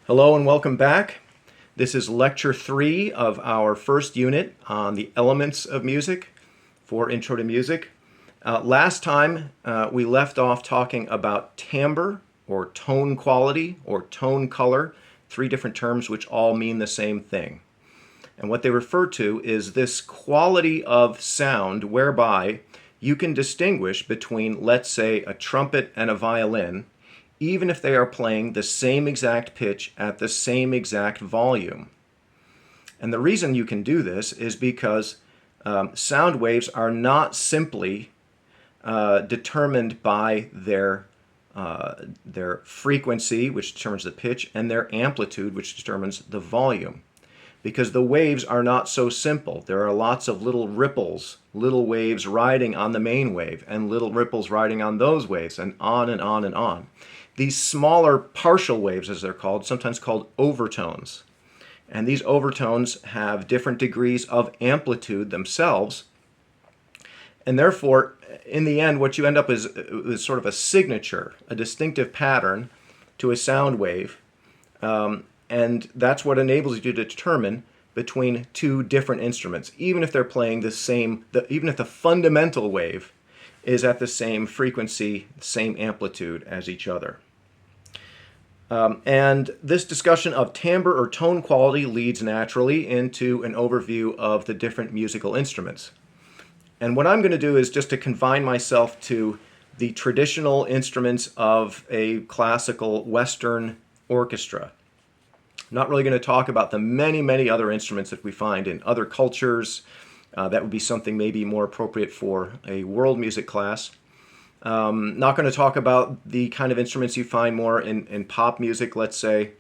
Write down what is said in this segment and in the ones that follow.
Hello and welcome back. This is lecture 3 of our first unit on the elements of music for Intro to Music. Last time we left off talking about timbre or tone quality or tone color, three different terms which all mean the same thing. And what they refer to is this quality of sound whereby you can distinguish between, let's say, a trumpet and a violin, even if they are playing the same exact pitch at the same exact volume. And the reason you can do this is because sound waves are not simply determined by their frequency, which determines the pitch, and their amplitude, which determines the volume. Because the waves are not so simple. There are lots of little ripples, little waves riding on the main wave, and little ripples riding on those waves, and on and on and on. These smaller partial waves, as they're called, sometimes called overtones. And these overtones have different degrees of amplitude themselves. And therefore, in the end, what you end up is sort of a signature, a distinctive pattern to a sound wave. And that's what enables you to determine between two different instruments, even if they're playing the same, even if the fundamental wave is at the same frequency, same amplitude as each other. And this discussion of timbre or tone quality leads naturally into an overview of the different musical instruments. And what I'm going to do is just to confine myself to the traditional instruments of a classical Western orchestra. I'm not really going to talk about the many other instruments that we find in other cultures. That would be something maybe more appropriate for a world music class. Not going to talk about the kind of instruments you find more in pop music, let's say.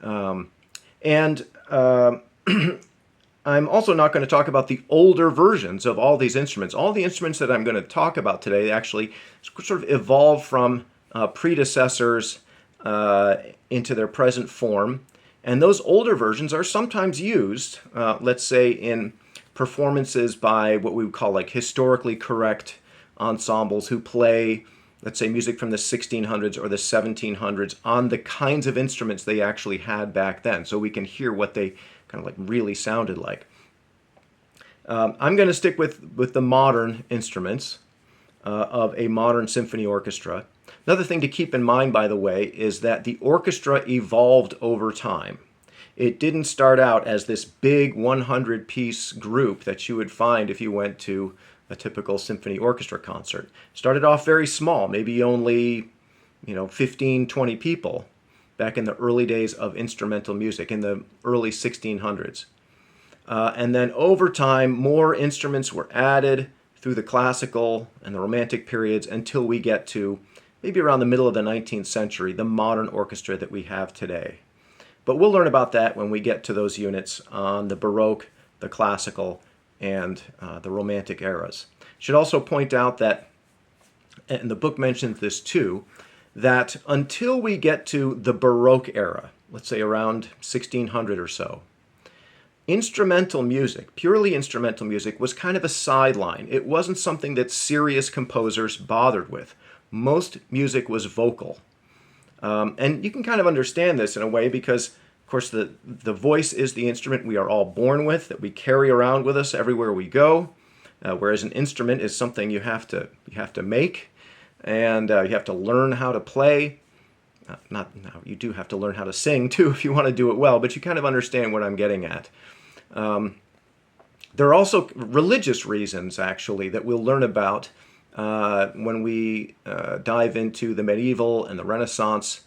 And I'm also not going to talk about the older versions of all these instruments. All the instruments that I'm going to talk about today actually sort of evolved from predecessors into their present form. And those older versions are sometimes used, let's say, in performances by what we would call like historically correct ensembles who play, let's say, music from the 1600s or the 1700s on the kinds of instruments they actually had back then, so we can hear what they kind of like really sounded like. I'm going to stick with the modern instruments of a modern symphony orchestra. Another thing to keep in mind, by the way, is that the orchestra evolved over time. It didn't start out as this big 100-piece group that you would find if you went to a typical symphony orchestra concert. It started off very small, maybe only 15, 20 people back in the early days of instrumental music, in the early 1600s. And then over time, more instruments were added through the classical and the Romantic periods until we get to maybe around the middle of the 19th century, the modern orchestra that we have today. But we'll learn about that when we get to those units on the Baroque, the classical, and the Romantic eras. Should also point out that, and the book mentions this too, that until we get to the Baroque era, let's say around 1600 or so, instrumental music, purely instrumental music, was kind of a sideline. It wasn't something that serious composers bothered with. Most music was vocal. And you can kind of understand this in a way because, of course, the voice is the instrument we are all born with, that we carry around with us everywhere we go, whereas an instrument is something you have to make, and you have to learn how to play. You do have to learn how to sing, too, if you want to do it well, but you kind of understand what I'm getting at. There are also religious reasons, actually, that we'll learn about when we dive into the medieval and the Renaissance,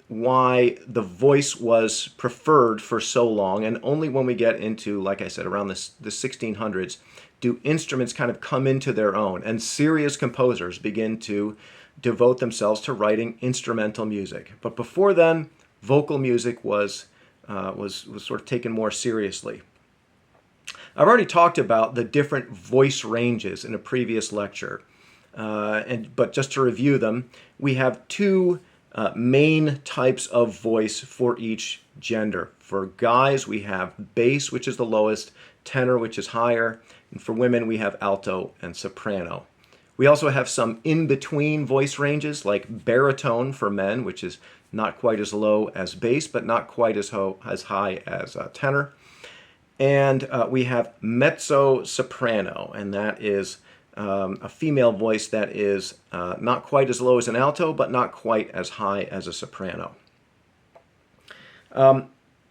why the voice was preferred for so long, and only when we get into, like I said, around the 1600s, do instruments kind of come into their own, and serious composers begin to devote themselves to writing instrumental music. But before then, vocal music was sort of taken more seriously. I've already talked about the different voice ranges in a previous lecture, but just to review them, we have two main types of voice for each gender. For guys, we have bass, which is the lowest, tenor, which is higher, and for women, we have alto and soprano. We also have some in-between voice ranges, like baritone for men, which is not quite as low as bass, but not quite as high as tenor. And we have mezzo-soprano, and that is a female voice that is not quite as low as an alto, but not quite as high as a soprano.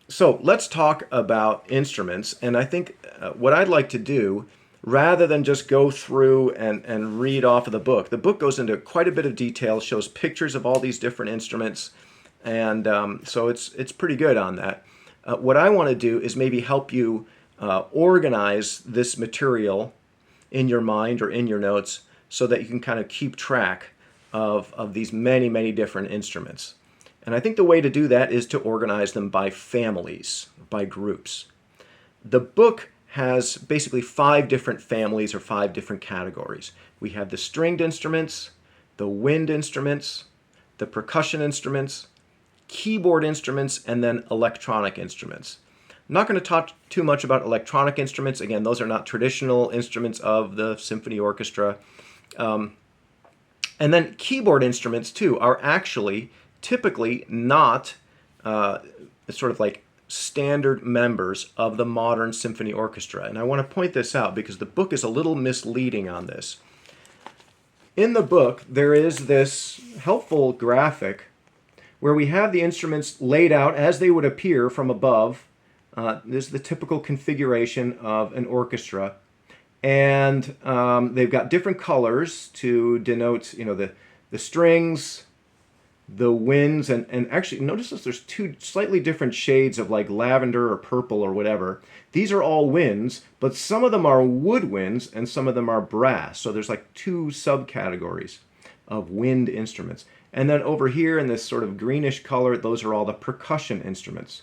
So let's talk about instruments, and I think what I'd like to do, rather than just go through and read off of the book goes into quite a bit of detail, shows pictures of all these different instruments, and so it's pretty good on that. What I want to do is maybe help you organize this material in your mind or in your notes so that you can kind of keep track of these many, many different instruments. And I think the way to do that is to organize them by families, by groups. The book has basically 5 different families or 5 different categories. We have the stringed instruments, the wind instruments, the percussion instruments, keyboard instruments, and then electronic instruments. I'm not going to talk too much about electronic instruments. Again, those are not traditional instruments of the symphony orchestra. And then keyboard instruments, too, are actually typically not sort of like standard members of the modern symphony orchestra. And I want to point this out because the book is a little misleading on this. In the book, there is this helpful graphic where we have the instruments laid out as they would appear from above. This is the typical configuration of an orchestra. And they've got different colors to denote, the strings, the winds, and actually notice this, there's 2 slightly different shades of like lavender or purple or whatever. These are all winds, but some of them are woodwinds and some of them are brass. So there's like 2 subcategories of wind instruments. And then over here in this sort of greenish color, those are all the percussion instruments.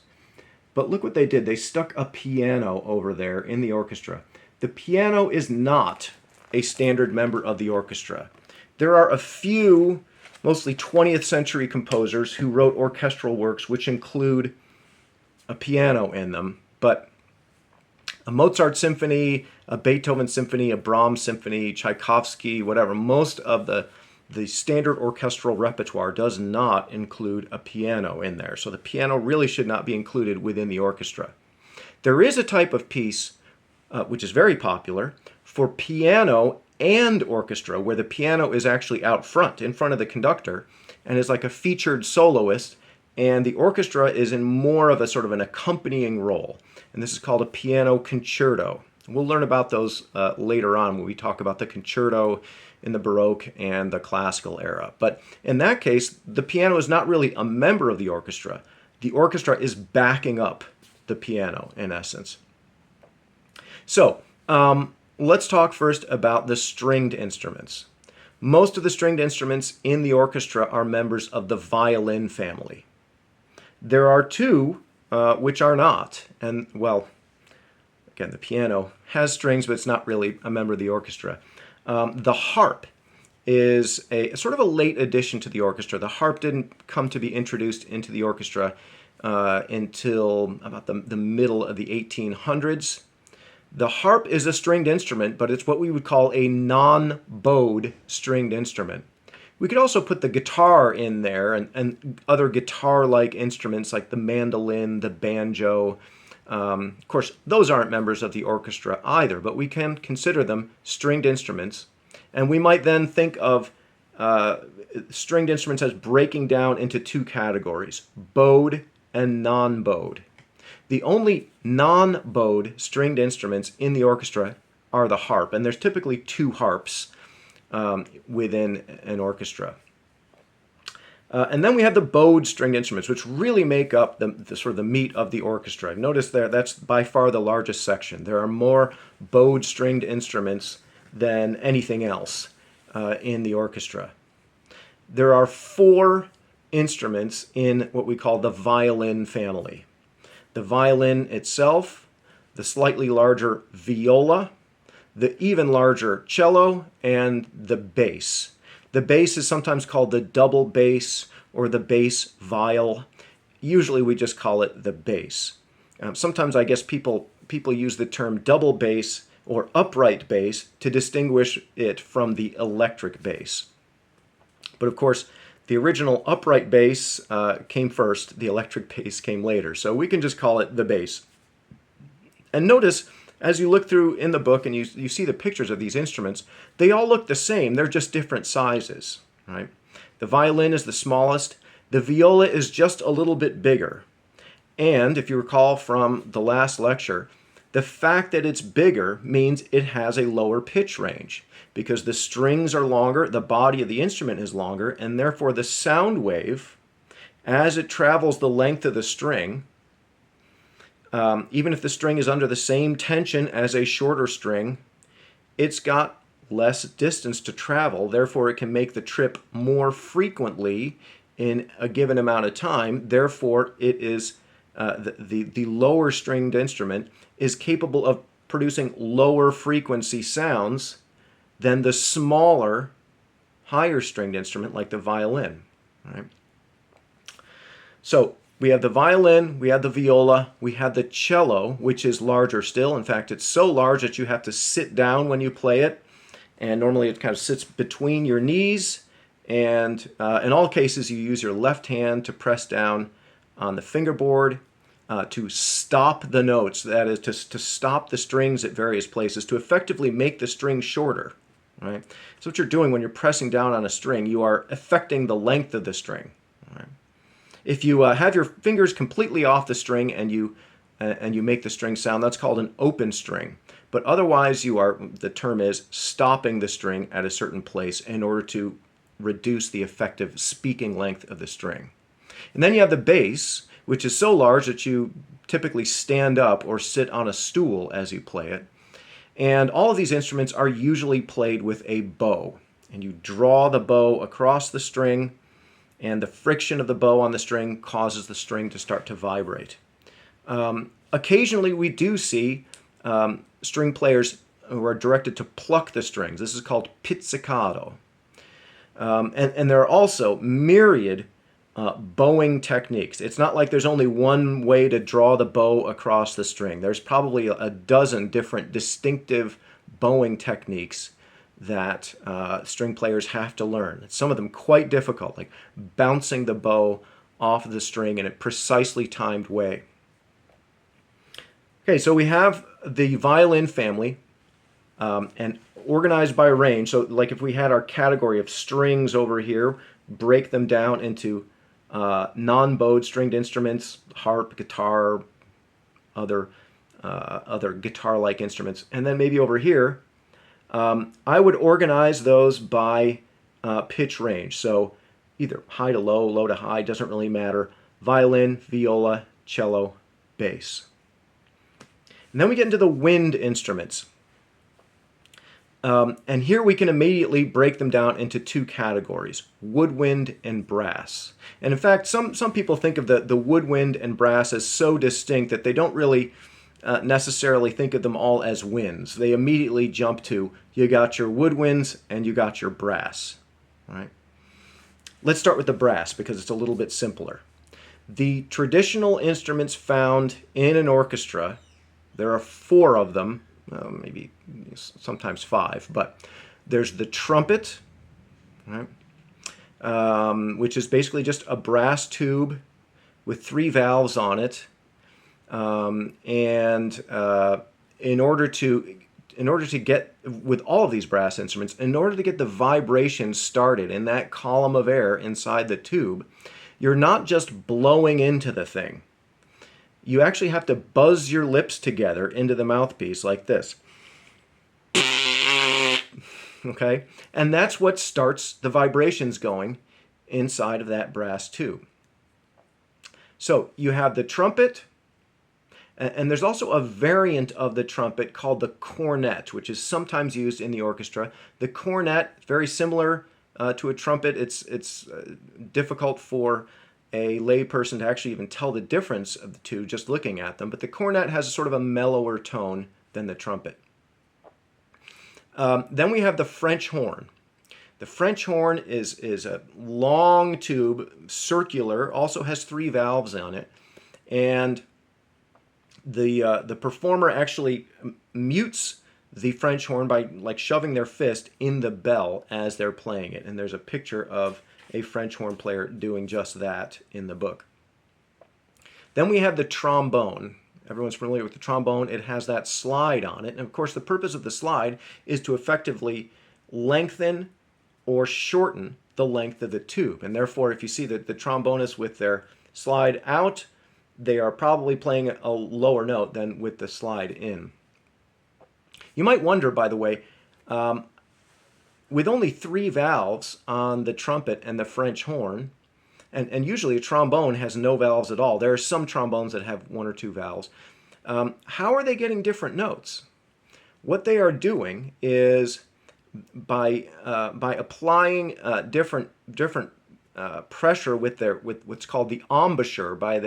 But look what they did. They stuck a piano over there in the orchestra. The piano is not a standard member of the orchestra. There are a few, mostly 20th century composers who wrote orchestral works which include a piano in them, but a Mozart symphony, a Beethoven symphony, a Brahms symphony, Tchaikovsky, whatever, most of the standard orchestral repertoire does not include a piano in there. So the piano really should not be included within the orchestra. There is a type of piece, which is very popular, for piano and orchestra, where the piano is actually out front, in front of the conductor, and is like a featured soloist, and the orchestra is in more of a sort of an accompanying role. And this is called a piano concerto. We'll learn about those later on when we talk about the concerto in the Baroque and the classical era. But in that case, the piano is not really a member of the orchestra. The orchestra is backing up the piano, in essence. So, let's talk first about the stringed instruments. Most of the stringed instruments in the orchestra are members of the violin family. There are 2 which are not. And, well, again, the piano has strings, but it's not really a member of the orchestra. The harp is a sort of a late addition to the orchestra. The harp didn't come to be introduced into the orchestra until about the middle of the 1800s. The harp is a stringed instrument, but it's what we would call a non-bowed stringed instrument. We could also put the guitar in there and other guitar-like instruments like the mandolin, the banjo. Of course, those aren't members of the orchestra either, but we can consider them stringed instruments. And we might then think of stringed instruments as breaking down into 2 categories, bowed and non-bowed. The only non-bowed stringed instruments in the orchestra are the harp, and there's typically 2 harps within an orchestra. And then we have the bowed stringed instruments, which really make up the sort of the meat of the orchestra. Notice there, that's by far the largest section. There are more bowed stringed instruments than anything else in the orchestra. There are 4 instruments in what we call the violin family. The violin itself, the slightly larger viola, the even larger cello, and the bass. The bass is sometimes called the double bass or the bass viol. Usually we just call it the bass. Sometimes I guess people use the term double bass or upright bass to distinguish it from the electric bass. But of course, The original upright bass came first, the electric bass came later. So we can just call it the bass. And notice, as you look through in the book and you see the pictures of these instruments, they all look the same. They're just different sizes, right? The violin is the smallest. The viola is just a little bit bigger. And if you recall from the last lecture, the fact that it's bigger means it has a lower pitch range because the strings are longer, the body of the instrument is longer, and therefore the sound wave, as it travels the length of the string, even if the string is under the same tension as a shorter string, it's got less distance to travel. Therefore, it can make the trip more frequently in a given amount of time. Therefore, it is the lower stringed instrument is capable of producing lower frequency sounds than the smaller, higher stringed instrument like the violin. Right? So we have the violin, we have the viola, we have the cello, which is larger still. In fact, it's so large that you have to sit down when you play it. And normally it kind of sits between your knees. And in all cases, you use your left hand to press down on the fingerboard to stop the notes. That is, to stop the strings at various places, to effectively make the string shorter. Right? So what you're doing when you're pressing down on a string, you are affecting the length of the string. Right? If you have your fingers completely off the string and you make the string sound, that's called an open string. But otherwise, the term is stopping the string at a certain place in order to reduce the effective speaking length of the string. And then you have the bass, which is so large that you typically stand up or sit on a stool as you play it. And all of these instruments are usually played with a bow. And you draw the bow across the string, and the friction of the bow on the string causes the string to start to vibrate. Occasionally, we do see string players who are directed to pluck the strings. This is called pizzicato. And there are also myriad bowing techniques. It's not like there's only one way to draw the bow across the string. There's probably a dozen different distinctive bowing techniques that string players have to learn. Some of them quite difficult, like bouncing the bow off of the string in a precisely timed way. Okay, so we have the violin family and organized by range. So like if we had our category of strings over here, break them down into non-bowed stringed instruments, harp, guitar, other guitar-like instruments. And then maybe over here, I would organize those by pitch range. So either high to low, low to high, doesn't really matter. Violin, viola, cello, bass. And then we get into the wind instruments. And here we can immediately break them down into two categories, woodwind and brass. And in fact, some people think of the woodwind and brass as so distinct that they don't really necessarily think of them all as winds. They immediately jump to, you got your woodwinds and you got your brass. All right? Let's start with the brass because it's a little bit simpler. The traditional instruments found in an orchestra, there are 4 of them, maybe sometimes 5, but there's the trumpet, right? Which is basically just a brass tube with 3 valves on it. And in order to get, with all of these brass instruments, in order to get the vibration started in that column of air inside the tube, you're not just blowing into the thing. You actually have to buzz your lips together into the mouthpiece like this. Okay? And that's what starts the vibrations going inside of that brass tube. So you have the trumpet, and there's also a variant of the trumpet called the cornet, which is sometimes used in the orchestra. The cornet, very similar to a trumpet. It's difficult for a lay person to actually even tell the difference of the two just looking at them, but the cornet has a sort of a mellower tone than the trumpet. Then we have the French horn. The French horn is a long tube, circular, also has 3 valves on it, and the performer actually mutes the French horn by like shoving their fist in the bell as they're playing it. And there's a picture of a French horn player doing just that in the book. Then we have the trombone. Everyone's familiar with the trombone. It has that slide on it. And of course, the purpose of the slide is to effectively lengthen or shorten the length of the tube. And therefore, if you see the trombonists with their slide out, they are probably playing a lower note than with the slide in. You might wonder, by the way, with only 3 valves on the trumpet and the French horn, and usually a trombone has no valves at all. There are some trombones that have 1 or 2 valves. How are they getting different notes? What they are doing is by applying different pressure with what's called the embouchure, by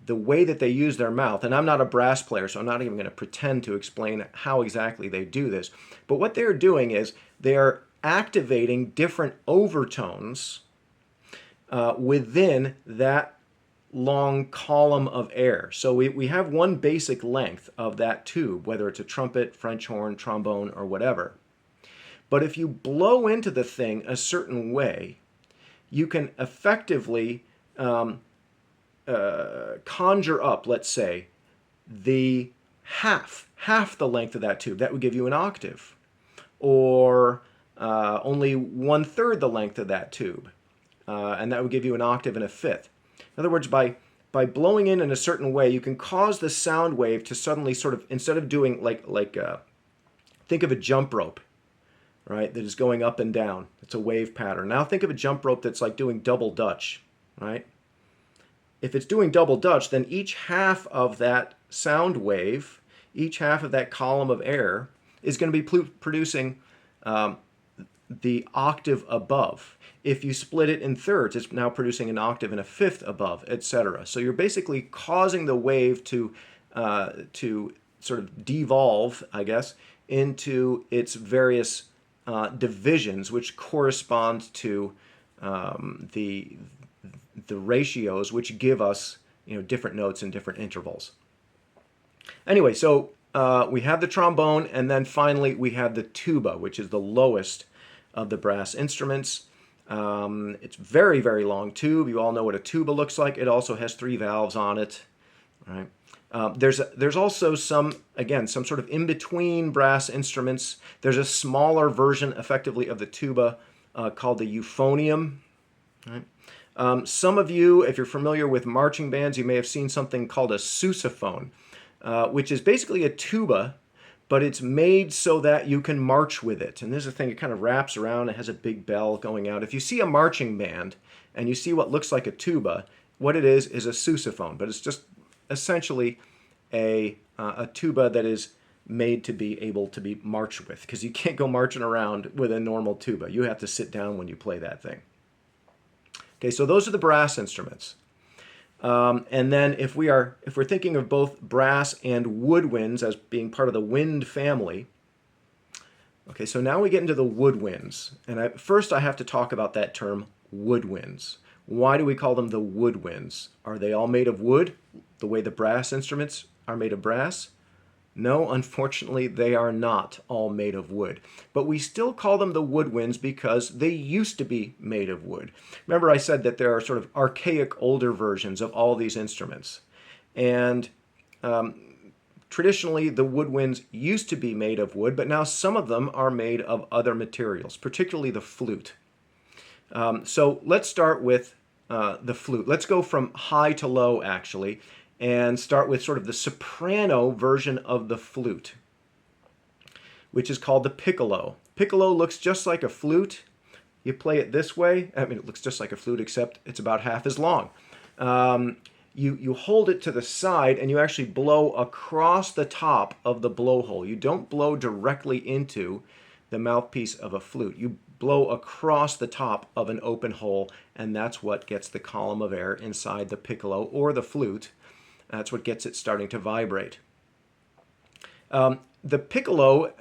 the way that they use their mouth. And I'm not a brass player, so I'm not even going to pretend to explain how exactly they do this. But what they're doing is they are activating different overtones within that long column of air. So we have one basic length of that tube, whether it's a trumpet, French horn, trombone, or whatever. But if you blow into the thing a certain way, you can effectively conjure up, let's say, the half the length of that tube. That would give you an octave. Or only 1/3 the length of that tube. And that would give you an octave and a fifth. In other words, by blowing in a certain way, you can cause the sound wave to suddenly sort of, instead of doing think of a jump rope, right, that is going up and down. It's a wave pattern. Now think of a jump rope that's like doing double Dutch, right? If it's doing double Dutch, then each half of that sound wave, each half of that column of air is going to be producing the octave above. If you split it in thirds, it's now producing an octave and a fifth above, etc. So you're basically causing the wave to sort of devolve, I guess, into its various divisions, which correspond to the ratios, which give us different notes in different intervals. Anyway, so we have the trombone, and then finally we have the tuba, which is the lowest of the brass instruments. It's very, very long tube. You all know what a tuba looks like. It also has 3 valves on it. Right? There's also some sort of in-between brass instruments. There's a smaller version, effectively, of the tuba called the euphonium. Right? Some of you, if you're familiar with marching bands, you may have seen something called a sousaphone, which is basically a tuba, but it's made so that you can march with it. And this is a thing, it kind of wraps around, it has a big bell going out. If you see a marching band and you see what looks like a tuba, what it is a sousaphone, but it's just essentially a tuba that is made to be able to be marched with, because you can't go marching around with a normal tuba. You have to sit down when you play that thing. Okay, so those are the brass instruments. And then if we're thinking of both brass and woodwinds as being part of the wind family, okay, so now we get into the woodwinds. And first I have to talk about that term, woodwinds. Why do we call them the woodwinds? Are they all made of wood, the way the brass instruments are made of brass? No, unfortunately, they are not all made of wood. But we still call them the woodwinds because they used to be made of wood. Remember, I said that there are sort of archaic, older versions of all these instruments. And traditionally, the woodwinds used to be made of wood, but now some of them are made of other materials, particularly the flute. So let's start with the flute. Let's go from high to low, actually, and start with sort of the soprano version of the flute, which is called the piccolo. Piccolo looks just like a flute. You play it this way. I mean, it looks just like a flute, except it's about half as long. You hold it to the side, and you actually blow across the top of the blowhole. You don't blow directly into the mouthpiece of a flute. You blow across the top of an open hole, and that's what gets the column of air inside the piccolo or the flute. That's what gets it starting to vibrate. The piccolo,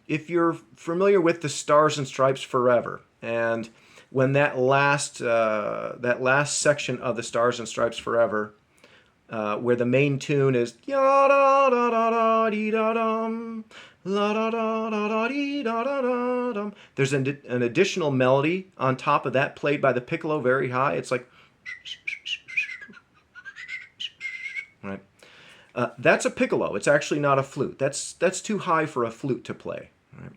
if you're familiar with the Stars and Stripes Forever, and when that last section of the Stars and Stripes Forever where the main tune is ya da da da da dee da dum, la da da da da dee da da da dum. There's an additional melody on top of that played by the piccolo very high. It's like, right? That's a piccolo. It's actually not a flute. That's too high for a flute to play. Right?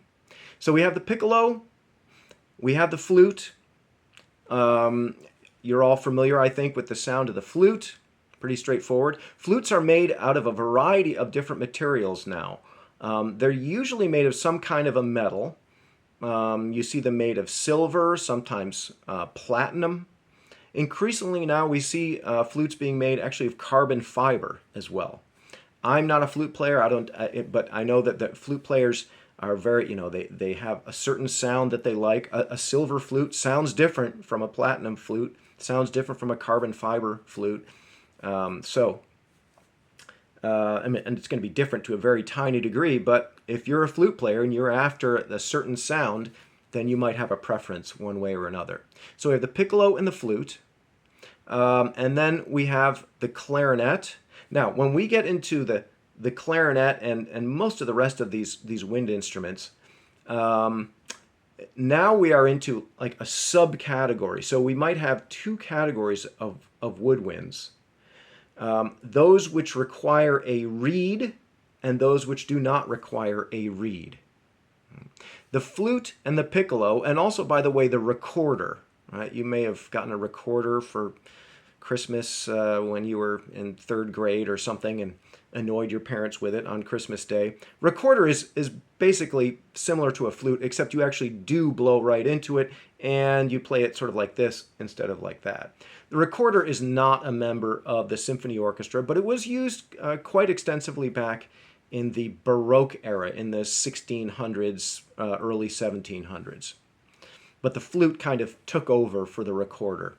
So we have the piccolo, we have the flute. You're all familiar, I think, with the sound of the flute. Pretty straightforward. Flutes are made out of a variety of different materials now. They're usually made of some kind of a metal. You see them made of silver, sometimes platinum. Increasingly now we see flutes being made actually of carbon fiber as well. I'm not a flute player, but I know that the flute players are very, they have a certain sound that they like. A silver flute sounds different from a platinum flute, sounds different from a carbon fiber flute. And it's going to be different to a very tiny degree, but if you're a flute player and you're after a certain sound, then you might have a preference one way or another. So we have the piccolo and the flute, and then we have the clarinet. Now, when we get into the clarinet and most of the rest of these wind instruments, now we are into like a subcategory. So we might have two categories of woodwinds. Those which require a reed and those which do not require a reed. The flute and the piccolo, and also, by the way, the recorder. Right? You may have gotten a recorder for Christmas when you were in third grade or something and annoyed your parents with it on Christmas Day. Recorder is basically similar to a flute, except you actually do blow right into it and you play it sort of like this instead of like that. The recorder is not a member of the symphony orchestra, but it was used quite extensively back in the Baroque era, in the 1600s, early 1700s. But the flute kind of took over for the recorder.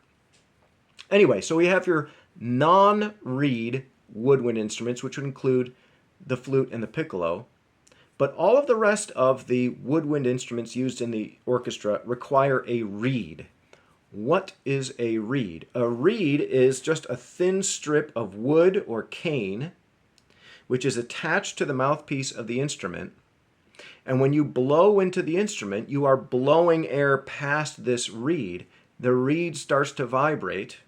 Anyway, so we have your non-reed woodwind instruments, which would include the flute and the piccolo. But all of the rest of the woodwind instruments used in the orchestra require a reed. What is a reed? A reed is just a thin strip of wood or cane, which is attached to the mouthpiece of the instrument. And when you blow into the instrument, you are blowing air past this reed. The reed starts to vibrate,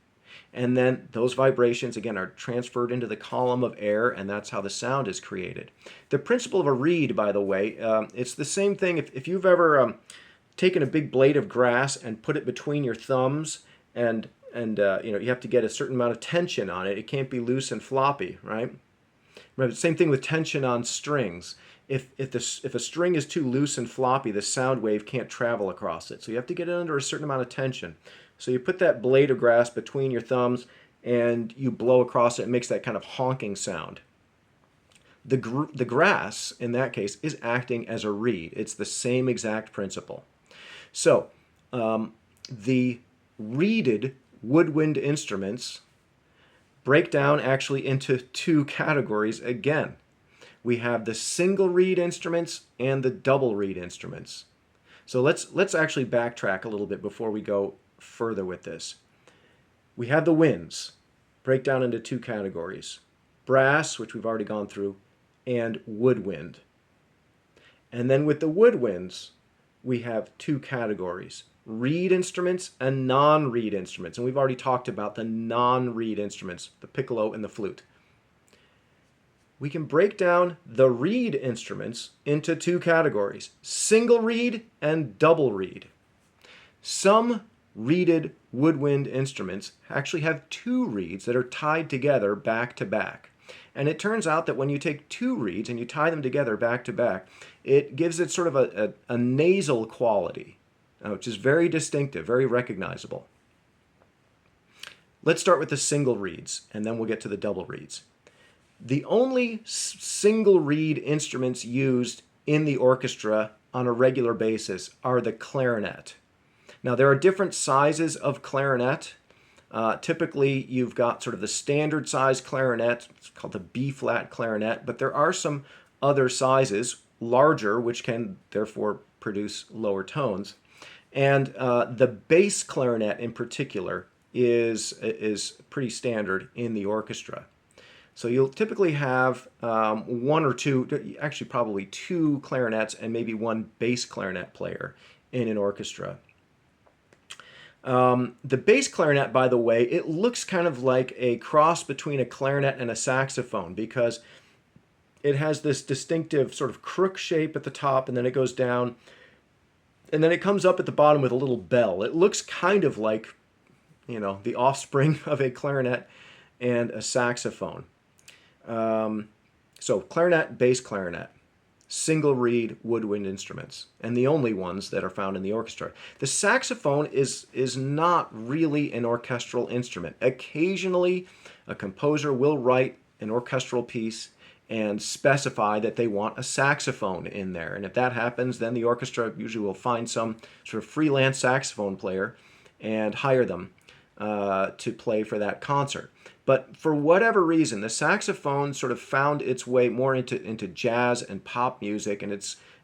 and then those vibrations, again, are transferred into the column of air, and that's how the sound is created. The principle of a reed, by the way, it's the same thing. If you've ever taken a big blade of grass and put it between your thumbs, and you have to get a certain amount of tension on it. It can't be loose and floppy, right? Same thing with tension on strings. If a string is too loose and floppy, the sound wave can't travel across it. So you have to get it under a certain amount of tension. So you put that blade of grass between your thumbs and you blow across it. It makes that kind of honking sound. The grass, in that case, is acting as a reed. It's the same exact principle. So the reeded woodwind instruments break down actually into two categories again. We have the single reed instruments and the double reed instruments. So let's actually backtrack a little bit before we go further with this. We have the winds, break down into two categories: brass, which we've already gone through, and woodwind. And then with the woodwinds, we have two categories: reed instruments and non-reed instruments. And we've already talked about the non-reed instruments, the piccolo and the flute. We can break down the reed instruments into two categories: single reed and double reed. Some reeded woodwind instruments actually have two reeds that are tied together back to back. And it turns out that when you take two reeds and you tie them together back to back, it gives it sort of a nasal quality, which is very distinctive, very recognizable. Let's start with the single reeds, and then we'll get to the double reeds. The only single reed instruments used in the orchestra on a regular basis are the clarinet. Now, there are different sizes of clarinet. Typically, you've got sort of the standard size clarinet. It's called the B-flat clarinet, but there are some other sizes, larger, which can therefore produce lower tones. And the bass clarinet in particular is pretty standard in the orchestra. So you'll typically have one or two, actually probably two clarinets and maybe one bass clarinet player in an orchestra. The bass clarinet, by the way, it looks kind of like a cross between a clarinet and a saxophone because it has this distinctive sort of crook shape at the top, and then it goes down, and then it comes up at the bottom with a little bell. It looks kind of like, the offspring of a clarinet and a saxophone. So clarinet, bass clarinet, single reed woodwind instruments, and the only ones that are found in the orchestra. The saxophone is not really an orchestral instrument. Occasionally, a composer will write an orchestral piece and specify that they want a saxophone in there. And if that happens, then the orchestra usually will find some sort of freelance saxophone player and hire them to play for that concert. But for whatever reason, the saxophone sort of found its way more into jazz and pop music, and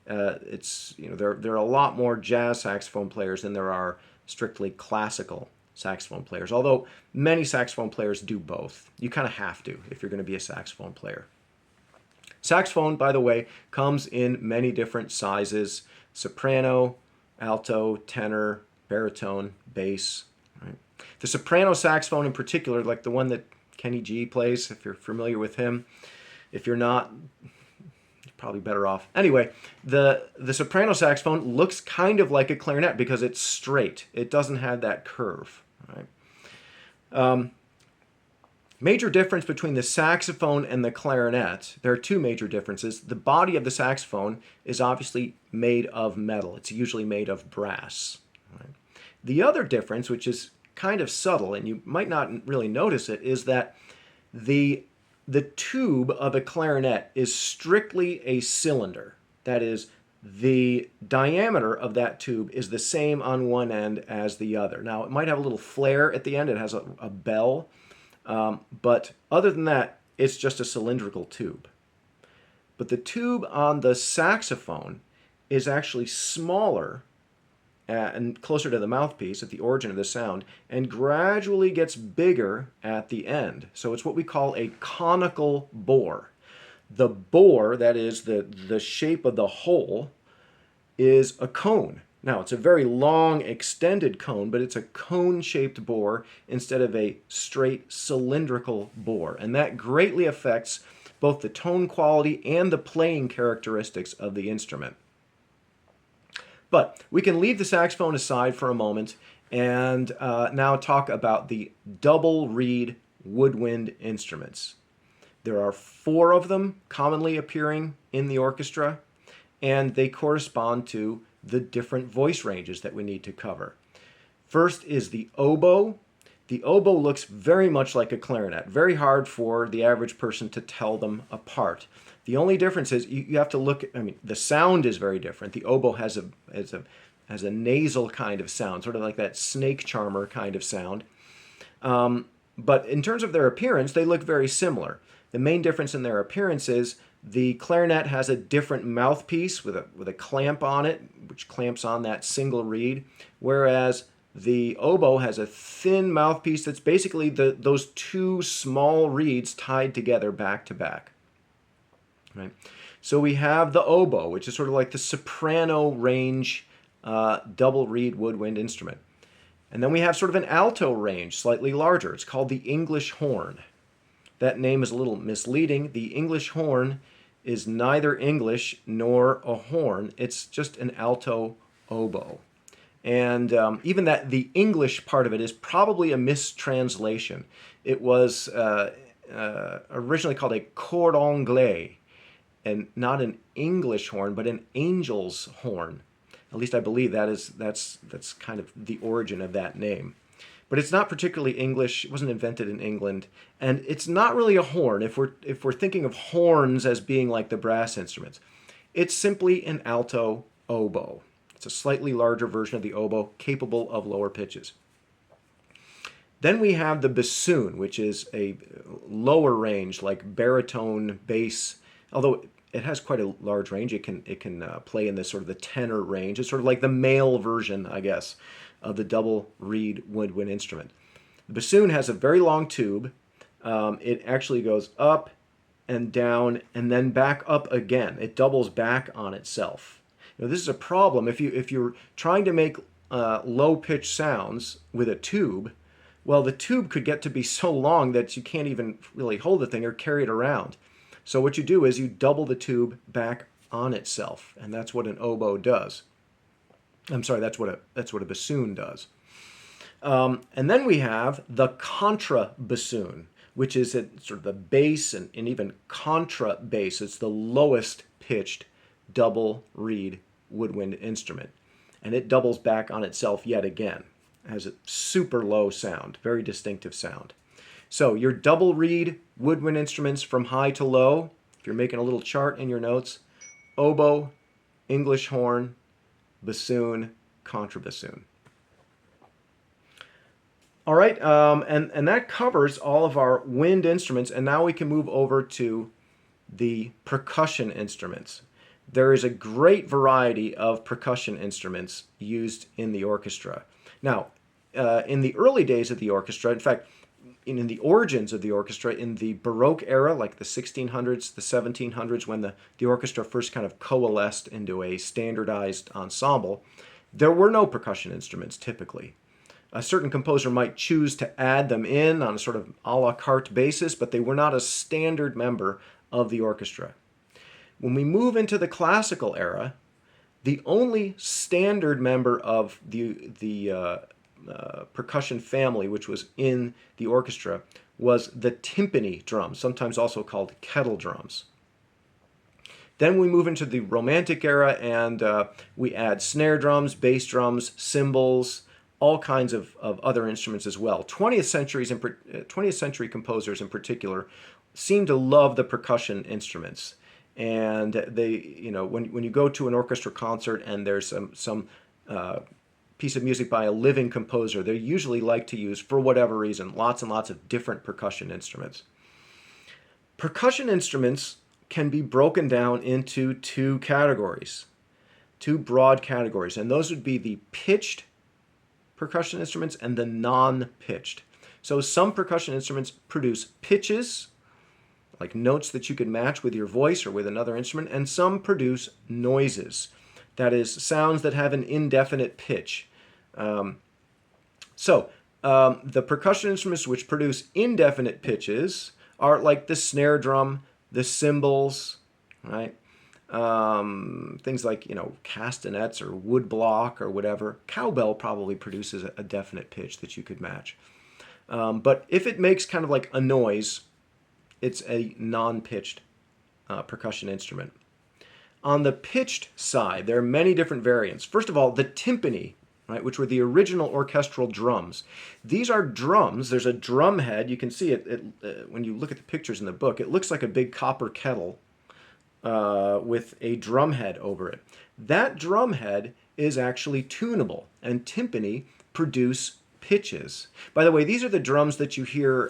there are a lot more jazz saxophone players than there are strictly classical saxophone players. Although many saxophone players do both. You kind of have to if you're going to be a saxophone player. Saxophone, by the way, comes in many different sizes: soprano, alto, tenor, baritone, bass. Right? The soprano saxophone in particular, like the one that Kenny G plays, if you're familiar with him. If you're not, you're probably better off. Anyway, the soprano saxophone looks kind of like a clarinet because it's straight. It doesn't have that curve. Right? Major difference between the saxophone and the clarinet. There are two major differences. The body of the saxophone is obviously made of metal. It's usually made of brass. Right? The other difference, which is kind of subtle, and you might not really notice it, is that the tube of a clarinet is strictly a cylinder. That is, the diameter of that tube is the same on one end as the other. Now, it might have a little flare at the end. It has a bell. But other than that, it's just a cylindrical tube. But the tube on the saxophone is actually smaller and closer to the mouthpiece at the origin of the sound, and gradually gets bigger at the end. So it's what we call a conical bore. The bore, that is the shape of the hole, is a cone. Now, it's a very long, extended cone, but it's a cone-shaped bore instead of a straight cylindrical bore. And that greatly affects both the tone quality and the playing characteristics of the instrument. But we can leave the saxophone aside for a moment and now talk about the double reed woodwind instruments. There are 4 of them commonly appearing in the orchestra, and they correspond to the different voice ranges that we need to cover. First is the oboe. The oboe looks very much like a clarinet, very hard for the average person to tell them apart. The only difference is you have to look, the sound is very different. The oboe has a nasal kind of sound, sort of like that snake charmer kind of sound. But in terms of their appearance, they look very similar. The main difference in their appearance is the clarinet has a different mouthpiece with a clamp on it, which clamps on that single reed, whereas the oboe has a thin mouthpiece that's basically those 2 small reeds tied together back to back. Right? So we have the oboe, which is sort of like the soprano range double reed woodwind instrument. And then we have sort of an alto range, slightly larger. It's called the English horn. That name is a little misleading. The English horn is neither English nor a horn. It's just an alto oboe. And even that the English part of it is probably a mistranslation. It was originally called a corde anglais, and not an English horn, but an angel's horn. At least I believe that's kind of the origin of that name. But it's not particularly English. It wasn't invented in England, and it's not really a horn. If we're thinking of horns as being like the brass instruments, it's simply an alto oboe. It's a slightly larger version of the oboe, capable of lower pitches. Then we have the bassoon, which is a lower range, like baritone, bass. Although it has quite a large range, it can play in this sort of the tenor range. It's sort of like the male version, I guess, of the double reed woodwind instrument. The bassoon has a very long tube. it actually goes up and down and then back up again. It doubles back on itself. This is a problem if you're trying to make low pitched sounds with a tube. Well, the tube could get to be so long that you can't even really hold the thing or carry it around. So what you do is you double the tube back on itself, and that's what an oboe does. I'm sorry, that's what a bassoon does. And then we have the contrabassoon, which is at sort of the bass and even contrabass. It's the lowest pitched double reed woodwind instrument. And it doubles back on itself yet again. It has a super low sound, very distinctive sound. So your double reed woodwind instruments from high to low, if you're making a little chart in your notes: oboe, English horn, bassoon, contrabassoon. All right, and that covers all of our wind instruments, and now we can move over to the percussion instruments. There is a great variety of percussion instruments used in the orchestra. Now, in the early days of the orchestra, in fact, in the origins of the orchestra, in the Baroque era, like the 1600s, the 1700s, when the orchestra first kind of coalesced into a standardized ensemble, there were no percussion instruments typically. A certain composer might choose to add them in on a sort of a la carte basis, but they were not a standard member of the orchestra. When we move into the classical era, the only standard member of the percussion family, which was in the orchestra, was the timpani drums, sometimes also called kettle drums. Then we move into the Romantic era, and we add snare drums, bass drums, cymbals, all kinds of other instruments as well. 20th century composers in particular seem to love the percussion instruments. And they, when you go to an orchestra concert and there's some piece of music by a living composer, they usually like to use, for whatever reason, lots and lots of different percussion instruments. Percussion instruments can be broken down into two categories, two broad categories, and those would be the pitched percussion instruments and the non-pitched. So some percussion instruments produce pitches, like notes that you can match with your voice or with another instrument, and some produce noises, that is, sounds that have an indefinite pitch. The percussion instruments which produce indefinite pitches are like the snare drum, the cymbals, right? Things like, castanets or woodblock or whatever. Cowbell probably produces a definite pitch that you could match. But if it makes kind of like a noise, it's a non-pitched percussion instrument. On the pitched side, there are many different variants. First of all, the timpani, right, which were the original orchestral drums. These are drums. There's a drum head. You can see it when you look at the pictures in the book. It looks like a big copper kettle with a drum head over it. That drum head is actually tunable, and timpani produce pitches. By the way, these are the drums that you hear,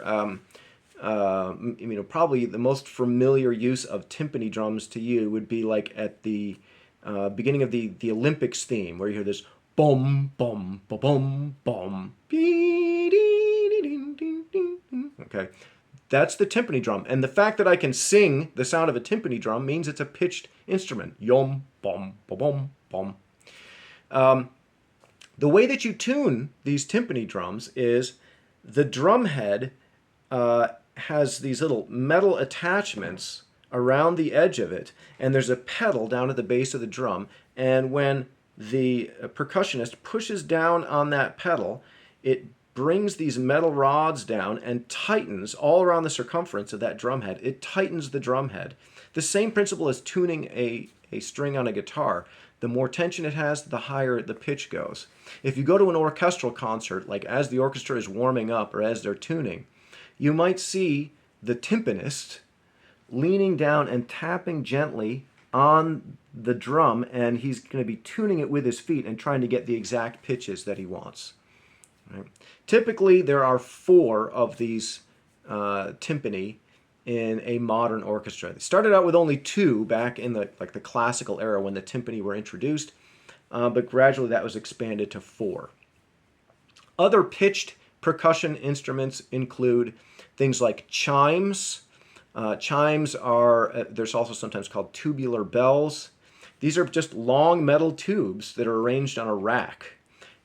probably the most familiar use of timpani drums to you would be like at the beginning of the Olympics theme, where you hear this boom, boom, boom, boom, boom, okay. That's the timpani drum. And the fact that I can sing the sound of a timpani drum means it's a pitched instrument. Yom, bom, bom, bom. The way that you tune these timpani drums is the drum head has these little metal attachments around the edge of it, and there's a pedal down at the base of the drum. And when the percussionist pushes down on that pedal, it brings these metal rods down and tightens all around the circumference of that drum head. It tightens the drum head. The same principle as tuning a string on a guitar. The more tension it has, the higher the pitch goes. If you go to an orchestral concert, like as the orchestra is warming up or as they're tuning, you might see the timpanist leaning down and tapping gently on the drum, and he's going to be tuning it with his feet and trying to get the exact pitches that he wants. Right? Typically, there are 4 of these timpani in a modern orchestra. They started out with only 2 back in the classical era when the timpani were introduced, but gradually that was expanded to 4. Other pitched percussion instruments include things like chimes. Chimes are, there's also sometimes called tubular bells. These are just long metal tubes that are arranged on a rack.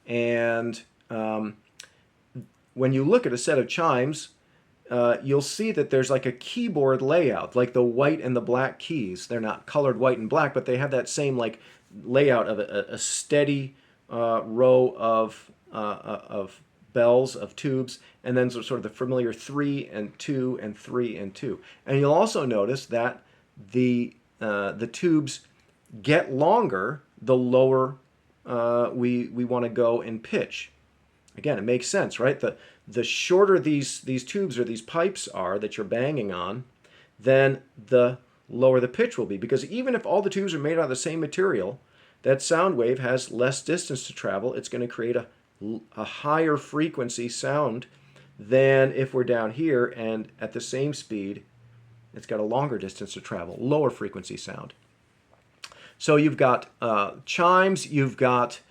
And when you look at a set of chimes, you'll see that there's like a keyboard layout, like the white and the black keys. They're not colored white and black, but they have that same like layout of a steady row of bells, of tubes, and then sort of the familiar 3 and 2 and 3 and 2. And you'll also notice that the tubes get longer the lower we want to go in pitch. Again, it makes sense, right? The shorter these tubes or these pipes are that you're banging on, then the lower the pitch will be. Because even if all the tubes are made out of the same material, that sound wave has less distance to travel. It's going to create a higher frequency sound than if we're down here and at the same speed, it's got a longer distance to travel, lower frequency sound. So you've got chimes, you've got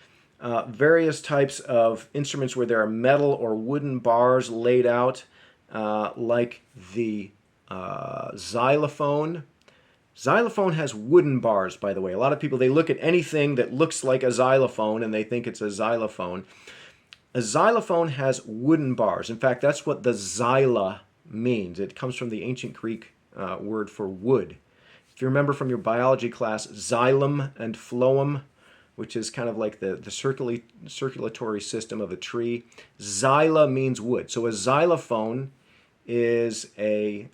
various types of instruments where there are metal or wooden bars laid out, like the xylophone. Xylophone has wooden bars, by the way. A lot of people, they look at anything that looks like a xylophone and they think it's a xylophone. A xylophone has wooden bars. In fact, that's what the xyla means. It comes from the ancient Greek word for wood. If you remember from your biology class, xylem and phloem, which is kind of like the circulatory system of a tree. Xyla means wood. So a xylophone is a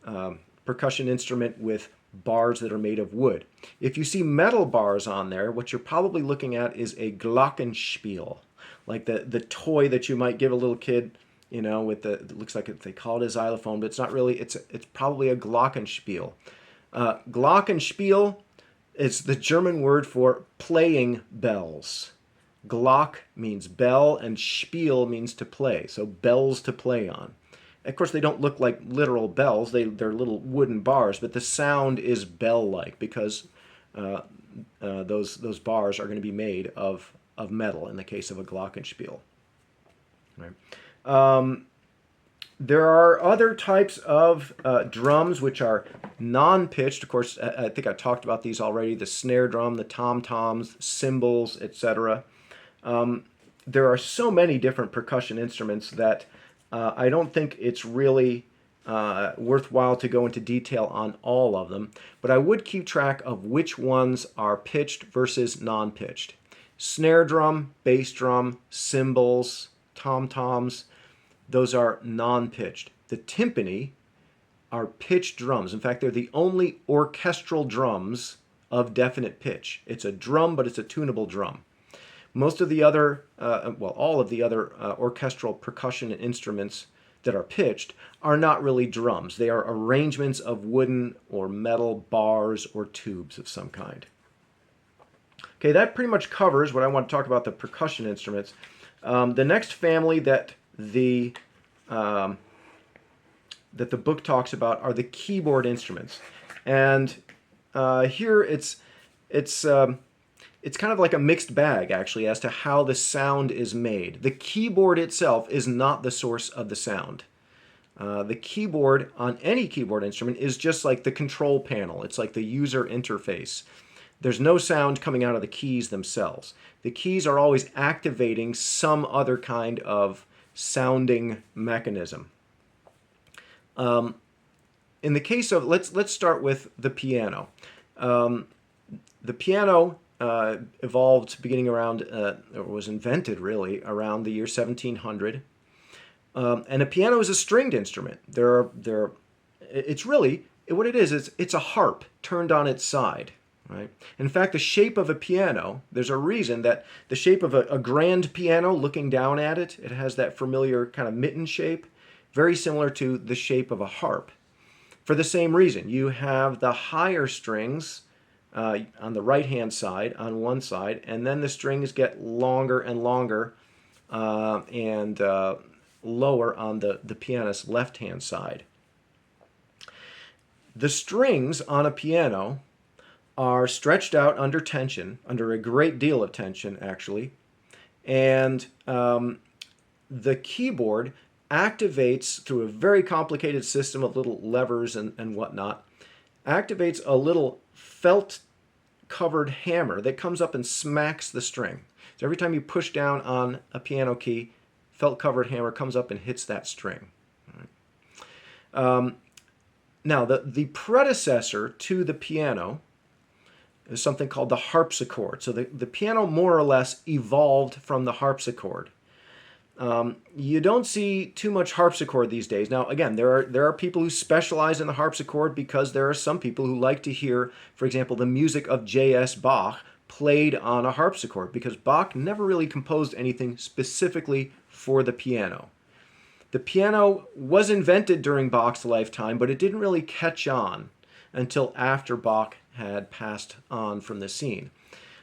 percussion instrument with bars that are made of wood. If you see metal bars on there, what you're probably looking at is a glockenspiel, like the toy that you might give a little kid, you know, with it looks like they call it a xylophone, but it's not really. It's probably a glockenspiel. Glockenspiel is the German word for playing bells. Glock means bell and spiel means to play, so bells to play on. Of course, they don't look like literal bells. They're little wooden bars, but the sound is bell-like because those bars are going to be made of metal in the case of a glockenspiel. Right. There are other types of drums which are non-pitched. Of course, I think I talked about these already, the snare drum, the tom-toms, cymbals, etc. There are so many different percussion instruments that I don't think it's really worthwhile to go into detail on all of them, but I would keep track of which ones are pitched versus non-pitched. Snare drum, bass drum, cymbals, tom-toms, those are non-pitched. The timpani are pitched drums. In fact, they're the only orchestral drums of definite pitch. It's a drum, but it's a tunable drum. Most of the other, all of the other orchestral percussion instruments that are pitched are not really drums. They are arrangements of wooden or metal bars or tubes of some kind. Okay, that pretty much covers what I want to talk about the percussion instruments. The next family that the book talks about are the keyboard instruments, and here it's kind of like a mixed bag actually as to how the sound is made. The keyboard itself is not the source of the sound. The keyboard on any keyboard instrument is just like the control panel. It's like the user interface. There's no sound coming out of the keys themselves. The keys are always activating some other kind of sounding mechanism. In the case of, let's start with the piano. The piano evolved beginning around, or was invented really around the year 1700. And a piano is a stringed instrument. It's really, what it is it's a harp turned on its side. Right? In fact, the shape of a piano, there's a reason that the shape of a grand piano, looking down at it, it has that familiar kind of mitten shape, very similar to the shape of a harp. For the same reason, you have the higher strings on the right-hand side, on one side, and then the strings get longer and longer and lower on the pianist's left-hand side. The strings on a piano are stretched out under tension, under a great deal of tension, actually, and the keyboard activates through a very complicated system of little levers and whatnot, activates a little felt covered hammer that comes up and smacks the string. So every time you push down on a piano key, felt covered hammer comes up and hits that string. Now, the predecessor to the piano is something called the harpsichord. So the piano more or less evolved from the harpsichord. You don't see too much harpsichord these days. Now, again, there are people who specialize in the harpsichord because there are some people who like to hear, for example, the music of J.S. Bach played on a harpsichord, because Bach never really composed anything specifically for the piano. The piano was invented during Bach's lifetime, but it didn't really catch on until after Bach had passed on from the scene.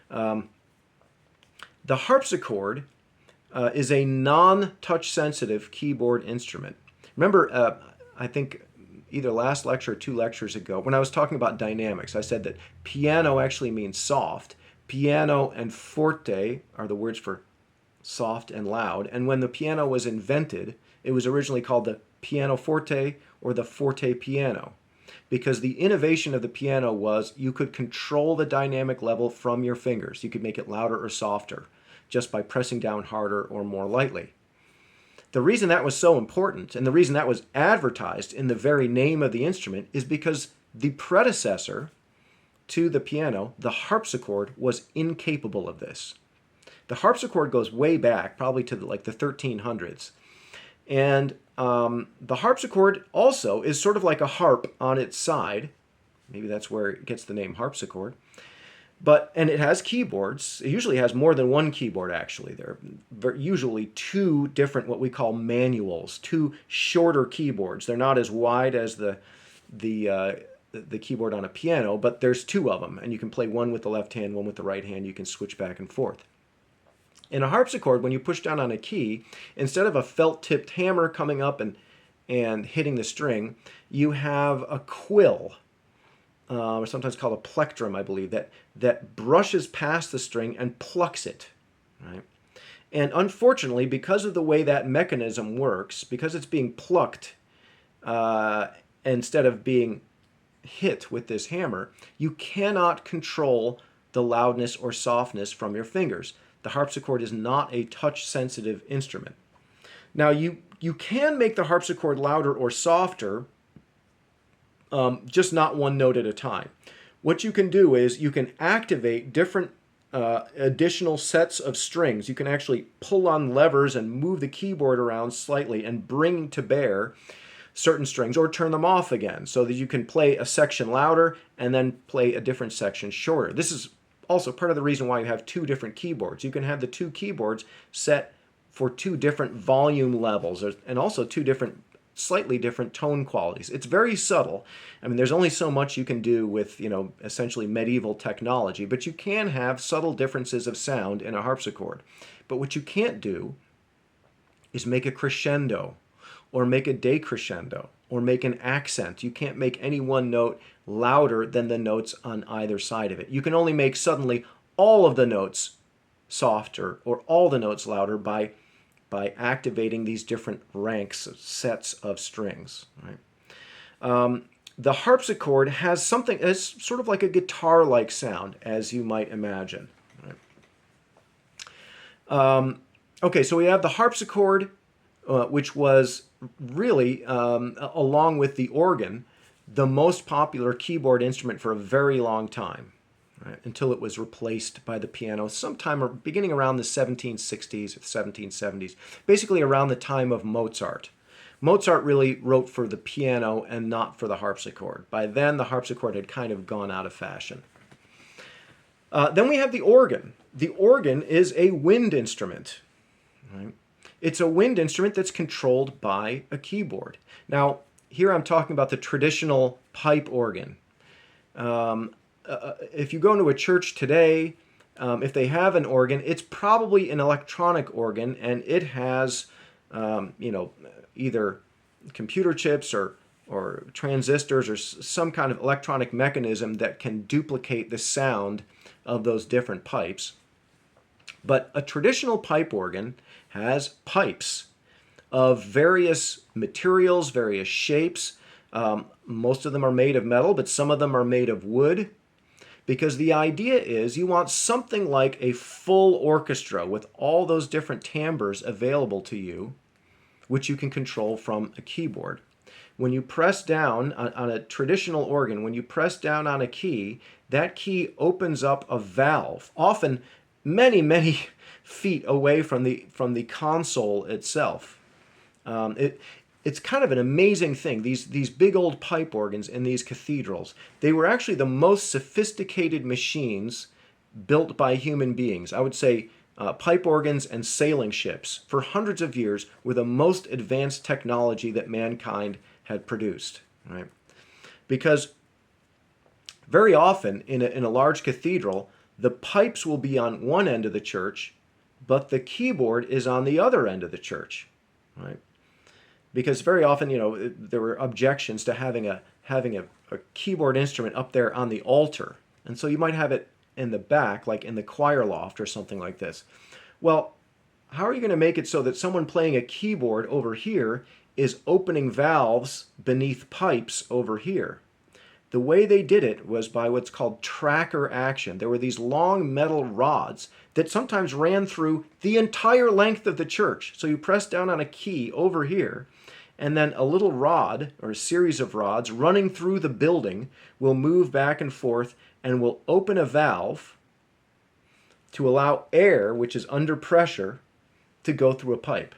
The harpsichord is a non-touch sensitive keyboard instrument. Remember, I think either last lecture or 2 lectures ago, when I was talking about dynamics, I said that piano actually means soft. Piano and forte are the words for soft and loud. And when the piano was invented, it was originally called the pianoforte or the forte piano, because the innovation of the piano was you could control the dynamic level from your fingers. You could make it louder or softer just by pressing down harder or more lightly. The reason that was so important, and the reason that was advertised in the very name of the instrument, is because the predecessor to the piano, the harpsichord, was incapable of this. The harpsichord goes way back, probably to the 1300s. And the harpsichord also is sort of like a harp on its side. Maybe that's where it gets the name harpsichord. And it has keyboards. It usually has more than one keyboard, actually. There are usually 2 different, what we call manuals, 2 shorter keyboards. They're not as wide as the keyboard on a piano, but there's 2 of them, and you can play one with the left hand, one with the right hand. You can switch back and forth. In a harpsichord, when you push down on a key, instead of a felt-tipped hammer coming up and hitting the string, you have a quill, or sometimes called a plectrum, I believe, that brushes past the string and plucks it, right? And unfortunately, because of the way that mechanism works, because it's being plucked instead of being hit with this hammer, you cannot control the loudness or softness from your fingers. The harpsichord is not a touch-sensitive instrument. Now, you can make the harpsichord louder or softer, just not one note at a time. What you can do is you can activate different additional sets of strings. You can actually pull on levers and move the keyboard around slightly and bring to bear certain strings, or turn them off again, so that you can play a section louder and then play a different section shorter. This is also part of the reason why you have 2 different keyboards. You can have the 2 keyboards set for 2 different volume levels, and also 2 different, slightly different tone qualities. It's very subtle. I mean, there's only so much you can do with, essentially medieval technology, but you can have subtle differences of sound in a harpsichord. But what you can't do is make a crescendo, or make a decrescendo, or make an accent. You can't make any one note louder than the notes on either side of it. You can only make suddenly all of the notes softer, or all the notes louder, by activating these different ranks, sets of strings. Right? The harpsichord has something as sort of like a guitar-like sound, as you might imagine. Right? Okay, so we have the harpsichord, which was really, along with the organ, the most popular keyboard instrument for a very long time, right, until it was replaced by the piano sometime beginning around the 1760s or 1770s, basically around the time of Mozart. Mozart really wrote for the piano and not for the harpsichord. By then, the harpsichord had kind of gone out of fashion. Then we have the organ. The organ is a wind instrument. Right? It's a wind instrument that's controlled by a keyboard. Now, here I'm talking about the traditional pipe organ. If you go into a church today, if they have an organ, it's probably an electronic organ, and it has, either computer chips or transistors or some kind of electronic mechanism that can duplicate the sound of those different pipes. But a traditional pipe organ has pipes. of various materials, various shapes. Most of them are made of metal, but some of them are made of wood. Because the idea is you want something like a full orchestra with all those different timbres available to you, which you can control from a keyboard. When you press down on a traditional organ, when you press down on a key, that key opens up a valve, often many, many feet away from the console itself. It's kind of an amazing thing. These big old pipe organs in these cathedrals, they were actually the most sophisticated machines built by human beings. I would say pipe organs and sailing ships for hundreds of years were the most advanced technology that mankind had produced, right? Because very often in a large cathedral, the pipes will be on one end of the church, but the keyboard is on the other end of the church, right? Because very often, there were objections to having a keyboard instrument up there on the altar. And so you might have it in the back, like in the choir loft or something like this. Well, how are you going to make it so that someone playing a keyboard over here is opening valves beneath pipes over here? The way they did it was by what's called tracker action. There were these long metal rods that sometimes ran through the entire length of the church. So you press down on a key over here, and then a little rod or a series of rods running through the building will move back and forth and will open a valve to allow air, which is under pressure, to go through a pipe.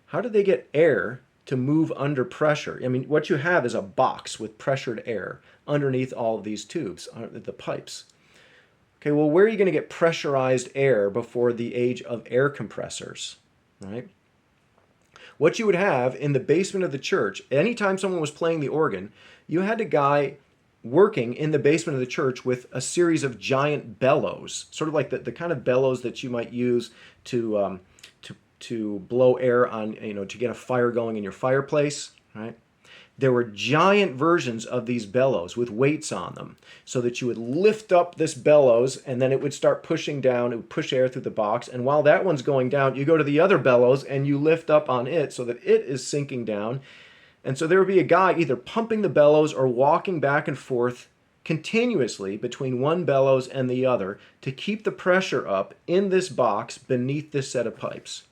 How did they get air to move under pressure? I mean, what you have is a box with pressured air underneath all of these tubes, the pipes. Okay, well, where are you going to get pressurized air before the age of air compressors, right? What you would have in the basement of the church, anytime someone was playing the organ, you had a guy working in the basement of the church with a series of giant bellows, sort of like the kind of bellows that you might use to blow air on, to get a fire going in your fireplace, right? There were giant versions of these bellows with weights on them so that you would lift up this bellows and then it would start pushing down. It would push air through the box. And while that one's going down, you go to the other bellows and you lift up on it so that it is sinking down. And so there would be a guy either pumping the bellows or walking back and forth continuously between one bellows and the other to keep the pressure up in this box beneath this set of pipes.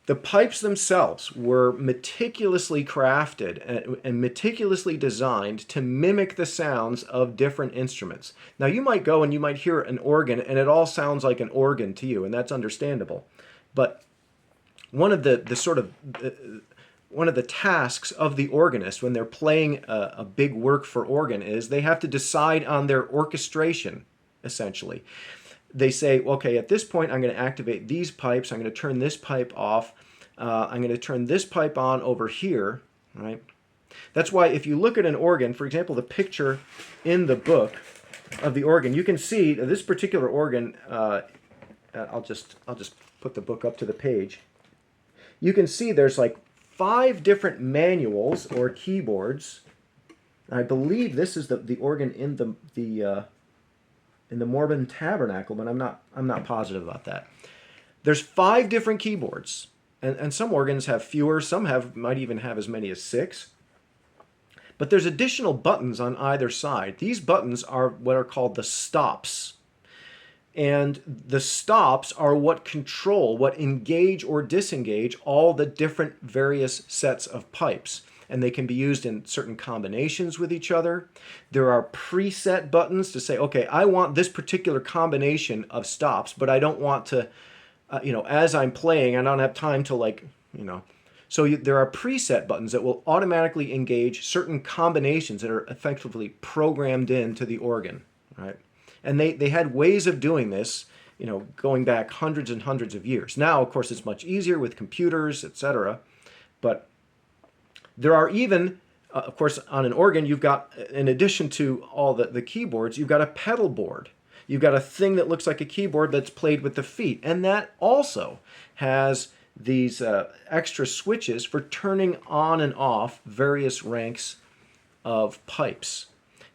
The pipes themselves were meticulously crafted and meticulously designed to mimic the sounds of different instruments. Now, you might go and you might hear an organ, and it all sounds like an organ to you, and that's understandable. But one of the tasks of the organist when they're playing a big work for organ is they have to decide on their orchestration, essentially. They say, okay, at this point, I'm going to activate these pipes. I'm going to turn this pipe off. I'm going to turn this pipe on over here, right? That's why if you look at an organ, for example, the picture in the book of the organ, you can see this particular organ. I'll just put the book up to the page. You can see there's like 5 different manuals or keyboards. I believe this is the organ in the Mormon Tabernacle, but I'm not positive about that. There's 5 different keyboards, and some organs have fewer. Some might even have as many as 6. But there's additional buttons on either side. These buttons are what are called the stops. And the stops are what control, what engage or disengage all the different various sets of pipes. And they can be used in certain combinations with each other. There are preset buttons to say, okay, I want this particular combination of stops, but I don't want to, as I'm playing, I don't have time to So there are preset buttons that will automatically engage certain combinations that are effectively programmed into the organ, right? And they had ways of doing this, going back hundreds and hundreds of years. Now, of course, it's much easier with computers, etc. But there are even, of course, on an organ, you've got, in addition to all the keyboards, you've got a pedal board. You've got a thing that looks like a keyboard that's played with the feet. And that also has these extra switches for turning on and off various ranks of pipes.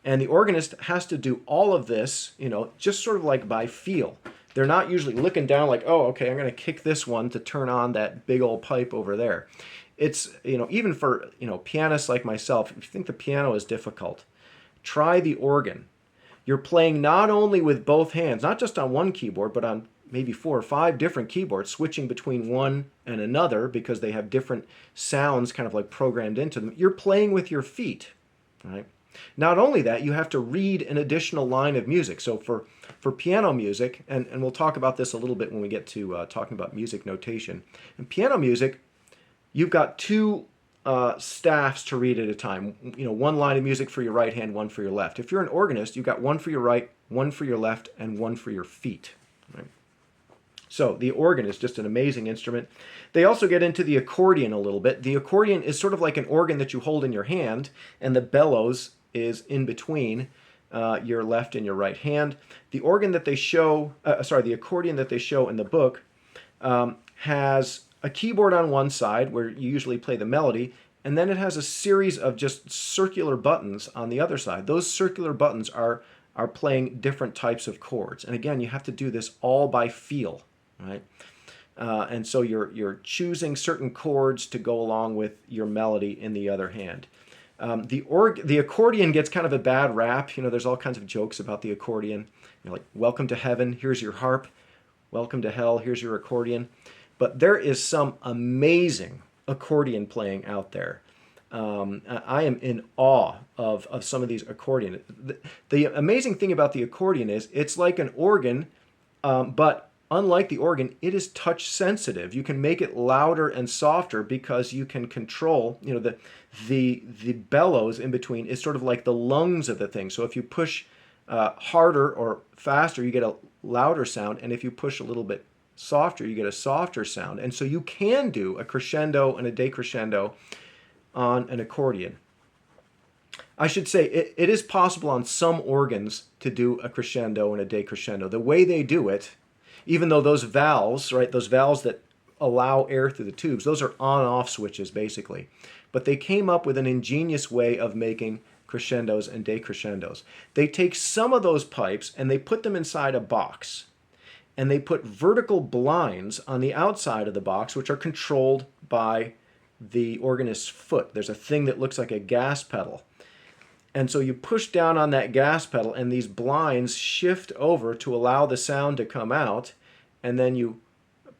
And the organist has to do all of this, just sort of like by feel. They're not usually looking down like, oh, okay, I'm going to kick this one to turn on that big old pipe over there. It's, even for, pianists like myself, if you think the piano is difficult, try the organ. You're playing not only with both hands, not just on one keyboard, but on maybe 4 or 5 different keyboards, switching between one and another because they have different sounds kind of like programmed into them. You're playing with your feet, right? Not only that, you have to read an additional line of music. So for piano music, and we'll talk about this a little bit when we get to talking about music notation. In piano music, you've got 2 staffs to read at a time. One line of music for your right hand, one for your left. If you're an organist, you've got one for your right, one for your left, and one for your feet. Right? So the organ is just an amazing instrument. They also get into the accordion a little bit. The accordion is sort of like an organ that you hold in your hand, and the bellows is in between your left and your right hand. The organ that they show, the accordion that they show in the book has a keyboard on one side where you usually play the melody, and then it has a series of just circular buttons on the other side. Those circular buttons are playing different types of chords. And again, you have to do this all by feel, right? And so you're choosing certain chords to go along with your melody in the other hand. The accordion gets kind of a bad rap. There's all kinds of jokes about the accordion. Like, welcome to heaven, here's your harp. Welcome to hell, here's your accordion. But there is some amazing accordion playing out there. I am in awe of some of these accordion. The amazing thing about the accordion is it's like an organ, but unlike the organ, it is touch sensitive. You can make it louder and softer because you can control, the bellows in between is sort of like the lungs of the thing. So if you push harder or faster, you get a louder sound, and if you push a little bit softer, you get a softer sound. And so you can do a crescendo and a decrescendo on an accordion. I should say it is possible on some organs to do a crescendo and a decrescendo. The way they do it, even though those valves, right, those valves that allow air through the tubes, those are on-off switches basically. But they came up with an ingenious way of making crescendos and decrescendos. They take some of those pipes and they put them inside a box. And they put vertical blinds on the outside of the box, which are controlled by the organist's foot. There's a thing that looks like a gas pedal. And so you push down on that gas pedal, and these blinds shift over to allow the sound to come out, and then you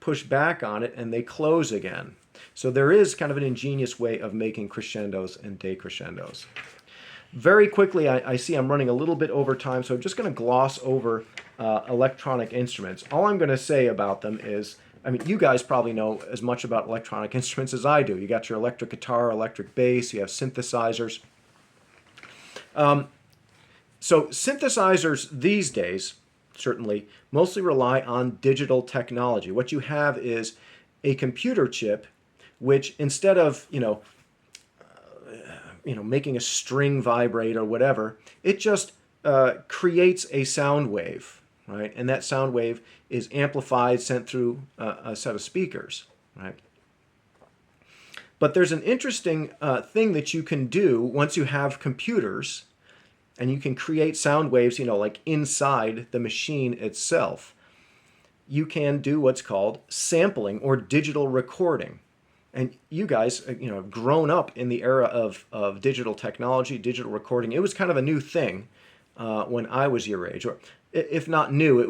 push back on it, and they close again. So there is kind of an ingenious way of making crescendos and decrescendos. Very quickly, I see I'm running a little bit over time, so I'm just going to gloss over electronic instruments. All I'm going to say about them is, you guys probably know as much about electronic instruments as I do. You got your electric guitar, electric bass, you have synthesizers. So synthesizers these days, certainly, mostly rely on digital technology. What you have is a computer chip, which instead of, making a string vibrate or whatever, it just creates a sound wave, right? And that sound wave is amplified, sent through a set of speakers, right? But there's an interesting thing that you can do once you have computers, and you can create sound waves, like inside the machine itself. You can do what's called sampling or digital recording. And you guys, have grown up in the era of digital technology, digital recording. It was kind of a new thing when I was your age. Or if not new, it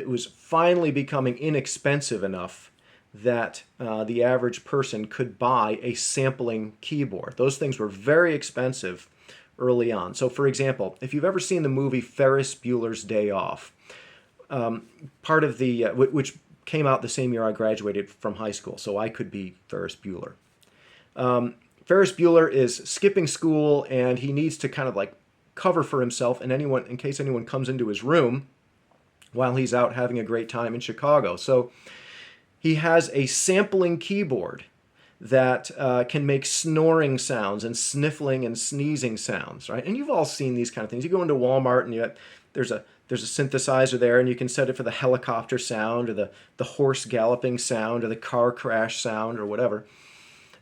was finally becoming inexpensive enough that the average person could buy a sampling keyboard. Those things were very expensive early on. So for example, if you've ever seen the movie Ferris Bueller's Day Off, part of the, which came out the same year I graduated from high school, so I could be Ferris Bueller. Ferris Bueller is skipping school, and he needs to kind of like cover for himself and in case anyone comes into his room while he's out having a great time in Chicago. So he has a sampling keyboard that can make snoring sounds and sniffling and sneezing sounds, right? And you've all seen these kind of things. You go into Walmart and there's a synthesizer there, and you can set it for the helicopter sound or the horse galloping sound or the car crash sound or whatever.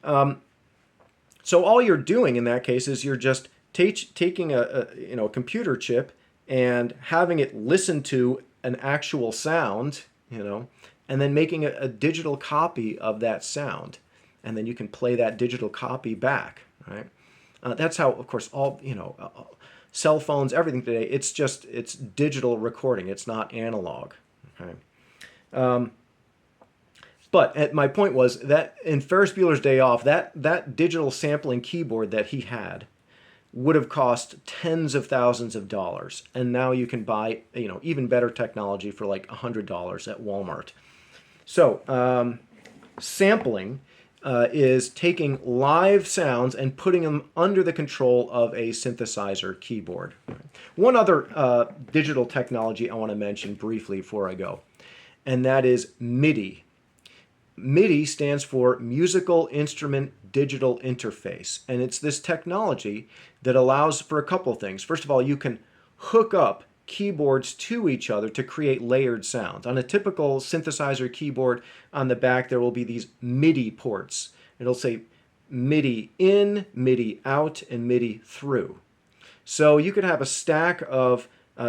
So all you're doing in that case is you're just taking a computer chip and having it listen to an actual sound, and then making a digital copy of that sound, and then you can play that digital copy back, right? That's how, of course, all cell phones, everything today, it's digital recording. It's not analog. Okay. But my point was that in Ferris Bueller's Day Off, that digital sampling keyboard that he had would have cost tens of thousands of dollars, and now you can buy even better technology for like $100 at Walmart. So sampling is taking live sounds and putting them under the control of a synthesizer keyboard. One other digital technology I want to mention briefly before I go, and that is MIDI. MIDI stands for Musical Instrument Digital Interface, and it's this technology that allows for a couple things. First of all, you can hook up keyboards to each other to create layered sounds. On a typical synthesizer keyboard, on the back there will be these MIDI ports. It'll say MIDI in, MIDI out, and MIDI through. So you could have a stack of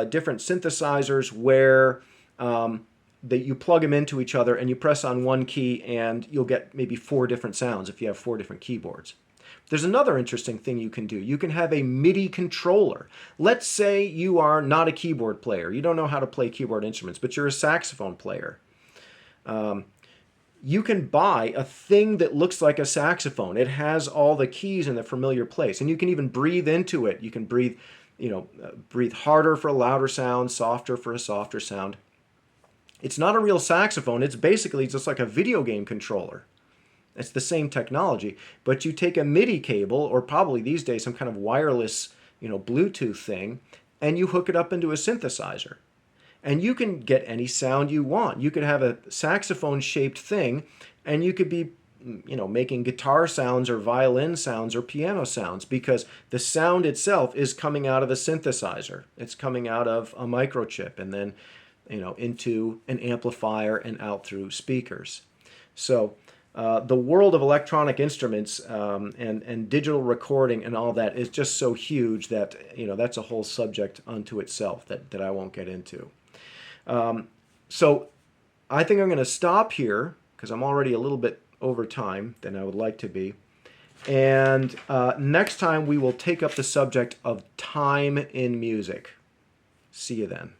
different synthesizers where that you plug them into each other and you press on one key and you'll get maybe 4 different sounds if you have 4 different keyboards. There's another interesting thing you can do. You can have a MIDI controller. Let's say you are not a keyboard player. You don't know how to play keyboard instruments, but you're a saxophone player. You can buy a thing that looks like a saxophone. It has all the keys in the familiar place, and you can even breathe into it. You can breathe harder for a louder sound, softer for a softer sound. It's not a real saxophone. It's basically just like a video game controller. It's the same technology, but you take a MIDI cable, or probably these days some kind of wireless, Bluetooth thing, and you hook it up into a synthesizer. And you can get any sound you want. You could have a saxophone-shaped thing, and you could be, making guitar sounds or violin sounds or piano sounds, because the sound itself is coming out of a synthesizer. It's coming out of a microchip, and then into an amplifier and out through speakers. So the world of electronic instruments and digital recording and all that is just so huge that that's a whole subject unto itself that I won't get into. So I think I'm going to stop here because I'm already a little bit over time than I would like to be. And next time we will take up the subject of time in music. See you then.